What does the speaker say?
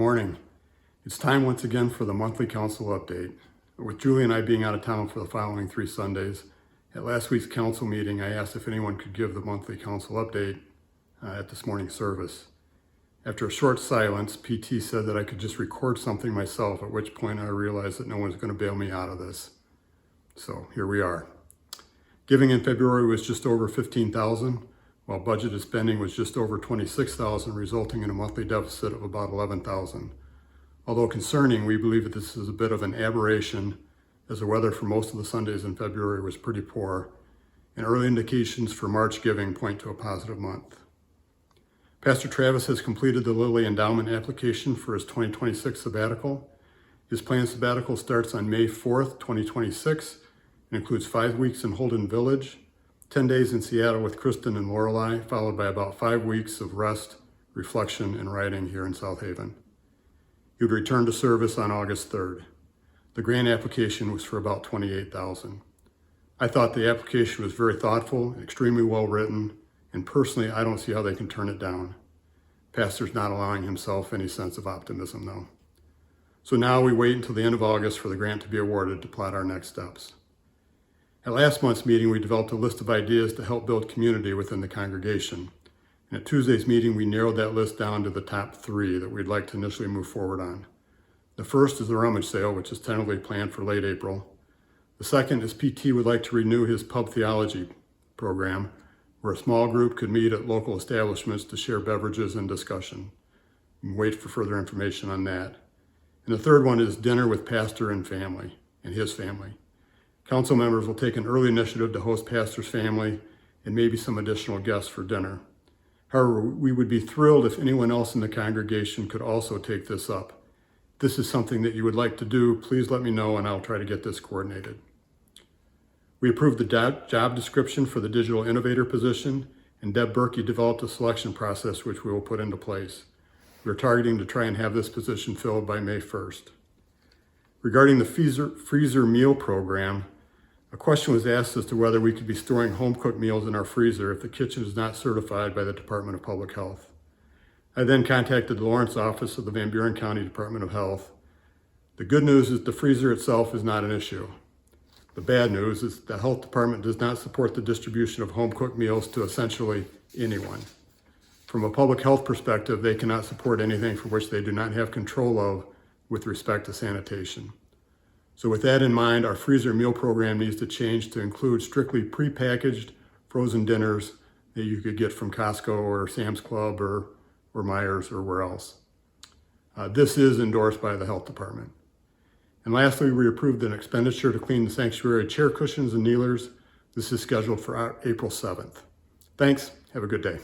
Morning. It's time once again for the monthly council update. With Julie and I being out of town for the following 3 Sundays, at last week's council meeting, I asked if anyone could give the monthly council update at this morning's service. After a short silence, PT said that I could just record something myself, at which point I realized that no one's going to bail me out of this. So here we are. Giving in February was just over $15,000, while budgeted spending was just over $26,000, resulting in a monthly deficit of about $11,000. Although concerning, we believe that this is a bit of an aberration, as the weather for most of the Sundays in February was pretty poor, and early indications for March giving point to a positive month. Pastor Travis has completed the Lilly Endowment application for his 2026 sabbatical. His planned sabbatical starts on May 4th, 2026, and includes 5 weeks in Holden Village, 10 days in Seattle with Kristen and Lorelei, followed by about 5 weeks of rest, reflection, and writing here in South Haven. He would return to service on August 3rd. The grant application was for about $28,000. I thought the application was very thoughtful, extremely well written, and personally, I don't see how they can turn it down. Pastor's not allowing himself any sense of optimism, though. So now we wait until the end of August for the grant to be awarded to plot our next steps. At last month's meeting, we developed a list of ideas to help build community within the congregation. And at Tuesday's meeting, we narrowed that list down to the top 3 that we'd like to initially move forward on. The first is the rummage sale, which is tentatively planned for late April. The second is PT would like to renew his pub theology program, where a small group could meet at local establishments to share beverages and discussion. And wait for further information on that. And the third one is dinner with pastor and family, and his family. Council members will take an early initiative to host pastor's family and maybe some additional guests for dinner. However, we would be thrilled if anyone else in the congregation could also take this up. If this is something that you would like to do, please let me know and I'll try to get this coordinated. We approved the job description for the digital innovator position, and Deb Berkey developed a selection process which we will put into place. We're targeting to try and have this position filled by May 1st. Regarding the freezer meal program, a question was asked as to whether we could be storing home-cooked meals in our freezer if the kitchen is not certified by the Department of Public Health. I then contacted the Lawrence office of the Van Buren County Department of Health. The good news is the freezer itself is not an issue. The bad news is the health department does not support the distribution of home-cooked meals to essentially anyone. From a public health perspective, they cannot support anything for which they do not have control of with respect to sanitation. So with that in mind, our freezer meal program needs to change to include strictly prepackaged frozen dinners that you could get from Costco or Sam's Club or Meijer's or where else. This is endorsed by the health department. And lastly, we approved an expenditure to clean the sanctuary chair cushions and kneelers. This is scheduled for April 7th. Thanks. Have a good day.